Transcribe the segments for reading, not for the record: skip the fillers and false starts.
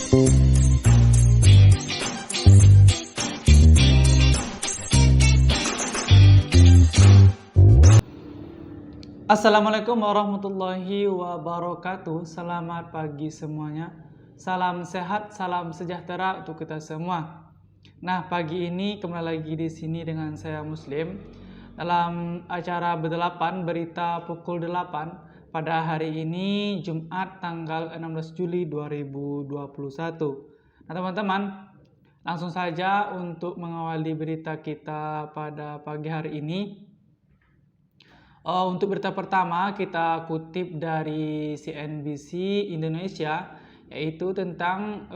Assalamualaikum warahmatullahi wabarakatuh. Selamat pagi semuanya. Salam sehat, salam sejahtera untuk kita semua. Nah, pagi ini kembali lagi di sini dengan saya Muslim dalam acara Berdelapan Berita Pukul 8 pada hari ini Jumat tanggal 16 Juli 2021. Nah, teman-teman, langsung saja untuk mengawali berita kita pada pagi hari ini. Untuk berita pertama kita kutip dari CNBC Indonesia, yaitu tentang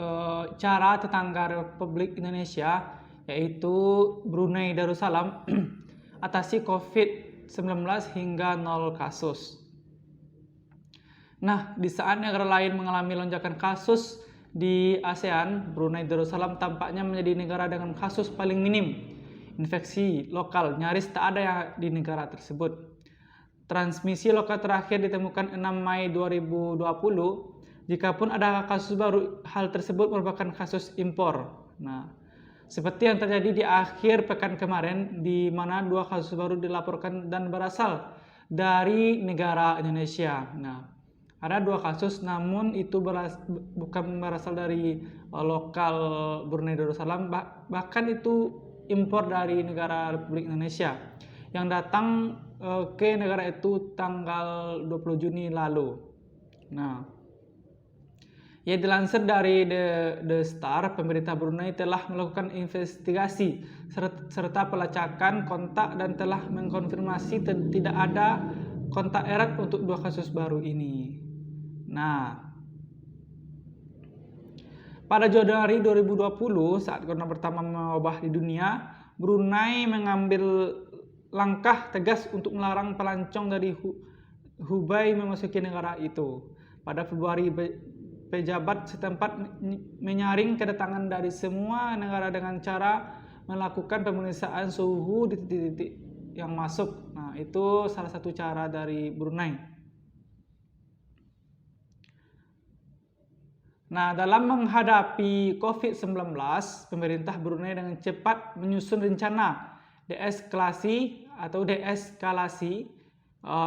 cara tetangga Republik Indonesia, yaitu Brunei Darussalam atasi COVID-19 hingga 0 kasus. Nah, di saat negara lain mengalami lonjakan kasus di ASEAN, Brunei Darussalam tampaknya menjadi negara dengan kasus paling minim infeksi lokal, nyaris tak ada yang di negara tersebut. Transmisi lokal terakhir ditemukan 6 Mei 2020. Jikapun ada kasus baru, hal tersebut merupakan kasus impor. Nah, seperti yang terjadi di akhir pekan kemarin, di mana 2 kasus baru dilaporkan dan berasal dari negara Indonesia. Nah, ada 2 kasus, namun itu bukan berasal dari lokal Brunei Darussalam, bahkan itu impor dari negara Republik Indonesia yang datang ke negara itu tanggal 20 Juni lalu. Nah, ya dilansir dari The Star, pemerintah Brunei telah melakukan investigasi serta pelacakan kontak dan telah mengkonfirmasi tidak ada kontak erat untuk 2 kasus baru ini. Nah, pada Januari 2020, saat corona pertama mewabah di dunia, Brunei mengambil langkah tegas untuk melarang pelancong dari Hubei memasuki negara itu. Pada Februari, pejabat setempat menyaring kedatangan dari semua negara dengan cara melakukan pemeriksaan suhu di titik-titik yang masuk. Nah, itu salah satu cara dari Brunei. Nah, dalam menghadapi COVID-19, pemerintah Brunei dengan cepat menyusun rencana deeskalasi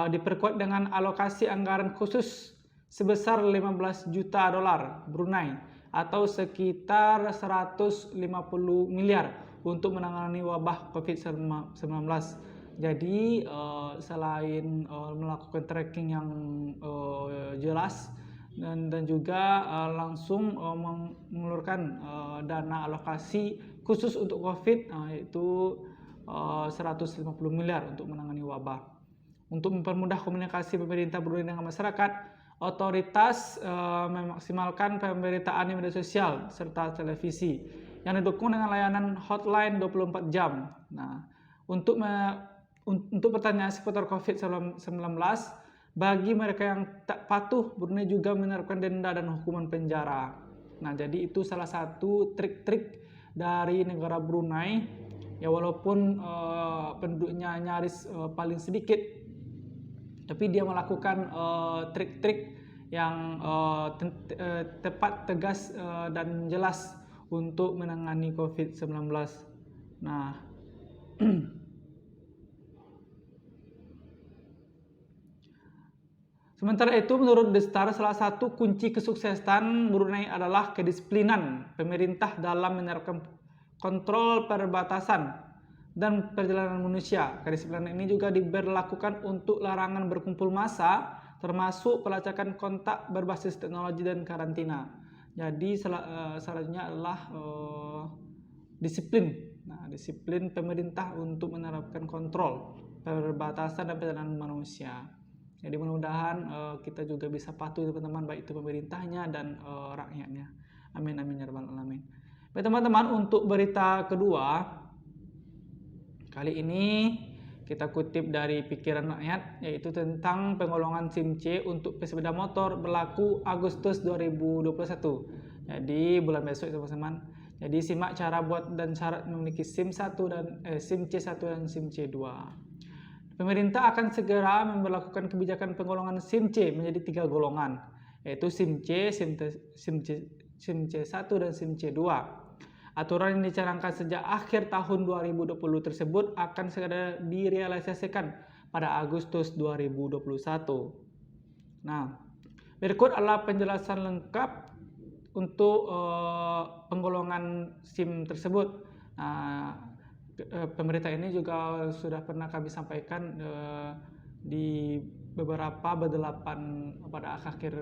diperkuat dengan alokasi anggaran khusus sebesar 15 juta dolar Brunei atau sekitar 150 miliar untuk menangani wabah COVID-19. Jadi selain melakukan tracking yang jelas dan juga langsung mengeluarkan dana alokasi khusus untuk COVID, yaitu 150 miliar untuk menangani wabah. Untuk mempermudah komunikasi pemerintah Brunei dengan masyarakat, otoritas memaksimalkan pemberitaan di media sosial serta televisi yang didukung dengan layanan hotline 24 jam. Nah, untuk pertanyaan seputar COVID-19, bagi mereka yang tak patuh, Brunei juga menerapkan denda dan hukuman penjara. Nah, jadi itu salah satu trik-trik dari negara Brunei. Ya, walaupun penduduknya nyaris paling sedikit, tapi dia melakukan trik-trik yang tepat, tegas, dan jelas untuk menangani COVID-19. Nah, sementara itu, menurut The Star, salah satu kunci kesuksesan Brunei adalah kedisiplinan pemerintah dalam menerapkan kontrol perbatasan dan perjalanan manusia. Kedisiplinan ini juga diberlakukan untuk larangan berkumpul massa, termasuk pelacakan kontak berbasis teknologi dan karantina. Jadi salahnya adalah disiplin. Nah, disiplin pemerintah untuk menerapkan kontrol perbatasan dan perjalanan manusia. Jadi mudah-mudahan kita juga bisa patuh, teman-teman, baik itu pemerintahnya dan rakyatnya. Amin amin ya rabbal alamin. Baik teman-teman, untuk berita kedua kali ini kita kutip dari Pikiran Rakyat, yaitu tentang penggolongan SIM C untuk pesepeda motor berlaku Agustus 2021. Jadi bulan besok, teman-teman. Jadi simak cara buat dan syarat memiliki SIM SIM C1 dan SIM C2. Pemerintah akan segera memberlakukan kebijakan penggolongan SIM C menjadi 3 golongan, yaitu SIM C, SIM SIM C1 dan SIM C2. Aturan yang dicanangkan sejak akhir tahun 2020 tersebut akan segera direalisasikan pada Agustus 2021. Nah, berikut adalah penjelasan lengkap untuk penggolongan SIM tersebut. Pemerintah ini juga sudah pernah kami sampaikan di beberapa pada akhir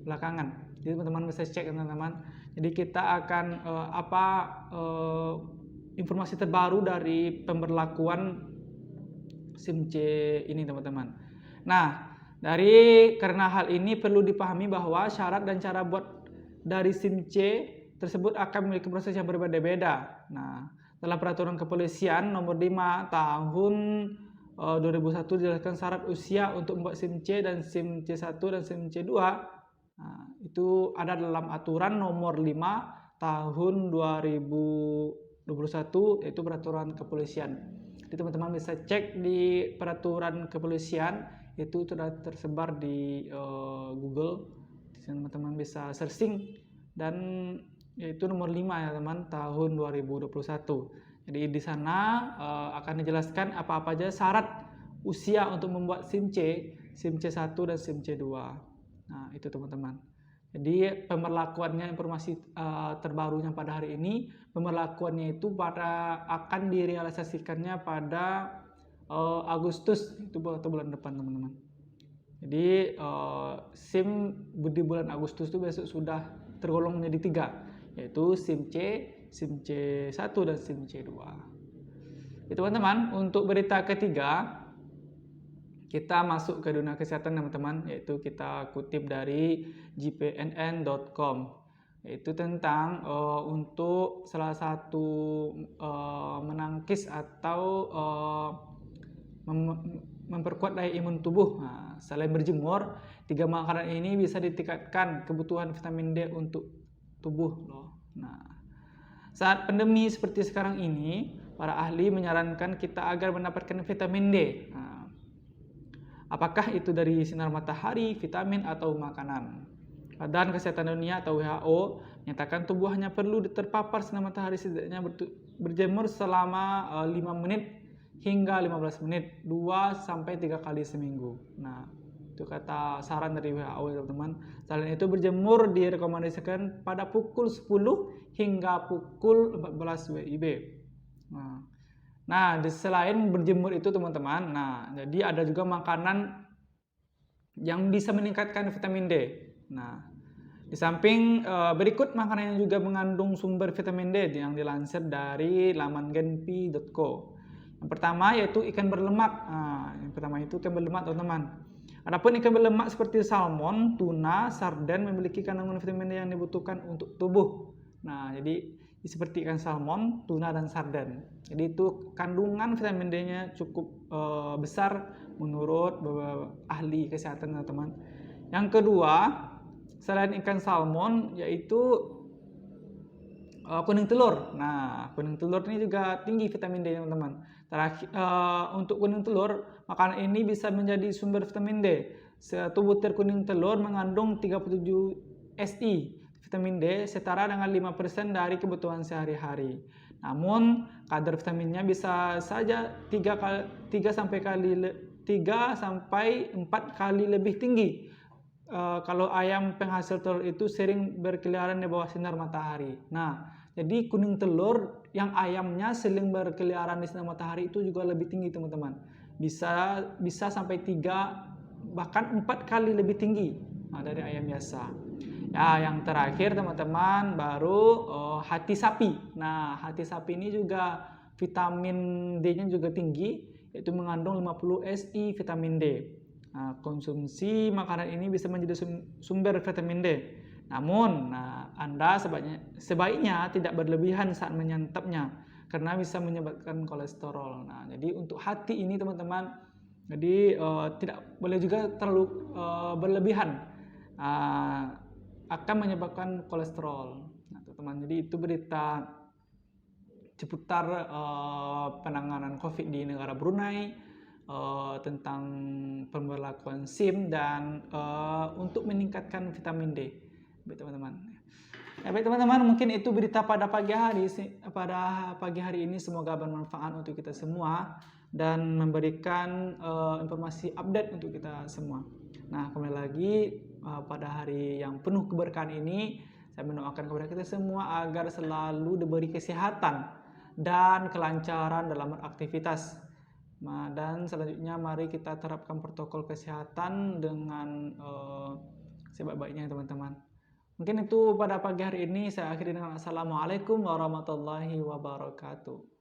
belakangan. Jadi teman-teman bisa cek teman-teman. Jadi kita akan informasi terbaru dari pemberlakuan SIM C ini teman-teman. Nah, karena hal ini perlu dipahami bahwa syarat dan cara buat dari SIM C tersebut akan memiliki proses yang berbeda-beda. Nah, dalam peraturan kepolisian nomor 5 tahun 2001 dijelaskan syarat usia untuk membuat SIM C dan SIM C1 dan SIM C2. Nah, itu ada dalam aturan nomor 5 tahun 2021, yaitu peraturan kepolisian. Jadi teman-teman bisa cek di peraturan kepolisian, itu sudah tersebar di Google. Teman-teman bisa searching, dan yaitu nomor 5 ya teman, tahun 2021. Jadi di sana akan dijelaskan apa-apa aja syarat usia untuk membuat SIM C, SIM C1 dan SIM C2. Nah, itu teman-teman. Jadi pemberlakuannya, informasi terbarunya pada hari ini, pemberlakuannya itu akan direalisasikannya pada Agustus, itu atau bulan depan teman-teman. Jadi SIM di bulan Agustus itu besok sudah tergolong menjadi 3, yaitu SIM C, SIM C1 dan SIM C2. Itu teman-teman. Untuk berita ketiga, kita masuk ke dunia kesehatan teman-teman, yaitu kita kutip dari jpnn.com, yaitu tentang untuk salah satu menangkis atau memperkuat daya imun tubuh. Nah, selain berjemur, 3 makanan ini bisa ditingkatkan kebutuhan vitamin D untuk tubuh loh. Nah, saat pandemi seperti sekarang ini, para ahli menyarankan kita agar mendapatkan vitamin D. Nah, apakah itu dari sinar matahari, vitamin, atau makanan? Badan Kesehatan Dunia atau WHO menyatakan tubuh hanya perlu terpapar sinar matahari setidaknya berjemur selama 5 menit hingga 15 menit, 2-3 kali seminggu. Nah, itu kata saran dari WHO teman-teman. Selain itu berjemur direkomendasikan pada pukul 10 hingga pukul 14 WIB. Nah, selain berjemur itu teman-teman, nah jadi ada juga makanan yang bisa meningkatkan vitamin D. Nah, di samping berikut makanan yang juga mengandung sumber vitamin D yang dilansir dari laman genpi.co. Yang pertama yaitu ikan berlemak. Nah, yang pertama itu ikan berlemak teman-teman. Adapun ikan berlemak seperti salmon, tuna, sarden memiliki kandungan vitamin D yang dibutuhkan untuk tubuh. Nah, jadi seperti ikan salmon, tuna, dan sarden. Jadi itu kandungan vitamin D-nya cukup besar menurut ahli kesehatan teman-teman. Yang kedua, selain ikan salmon yaitu kuning telur. Nah, kuning telur ini juga tinggi vitamin D teman-teman. Terakhir, untuk kuning telur, makanan ini bisa menjadi sumber vitamin D. Satu butir kuning telur mengandung 37 SI vitamin D, setara dengan 5% dari kebutuhan sehari-hari. Namun, kadar vitaminnya bisa saja 3 sampai 4 kali lebih tinggi kalau ayam penghasil telur itu sering berkeliaran di bawah sinar matahari. Nah, jadi kuning telur yang ayamnya sering berkeliaran di sinar matahari itu juga lebih tinggi teman-teman. Bisa sampai 3 bahkan 4 kali lebih tinggi dari ayam biasa. Ya, yang terakhir teman-teman baru hati sapi. Nah, hati sapi ini juga vitamin D-nya juga tinggi, yaitu mengandung 50 SI vitamin D. Nah, konsumsi makanan ini bisa menjadi sumber vitamin D. Namun, Anda sebaiknya tidak berlebihan saat menyantapnya karena bisa menyebabkan kolesterol. Nah, jadi untuk hati ini teman-teman, jadi tidak boleh juga terlalu berlebihan. Akan menyebabkan kolesterol. Nah, teman-teman, jadi itu berita seputar penanganan COVID di negara Brunei, tentang pemberlakuan SIM dan untuk meningkatkan vitamin D. Baik teman-teman. Ya, baik teman-teman, mungkin itu berita pada pagi hari ini. Semoga bermanfaat untuk kita semua dan memberikan informasi update untuk kita semua. Nah, kembali lagi pada hari yang penuh keberkahan ini, saya mendoakan kepada kita semua agar selalu diberi kesehatan dan kelancaran dalam beraktivitas. Dan selanjutnya mari kita terapkan protokol kesehatan dengan sebaik-baiknya teman-teman. Mungkin itu pada pagi hari ini. Saya akhiri dengan Assalamualaikum warahmatullahi wabarakatuh.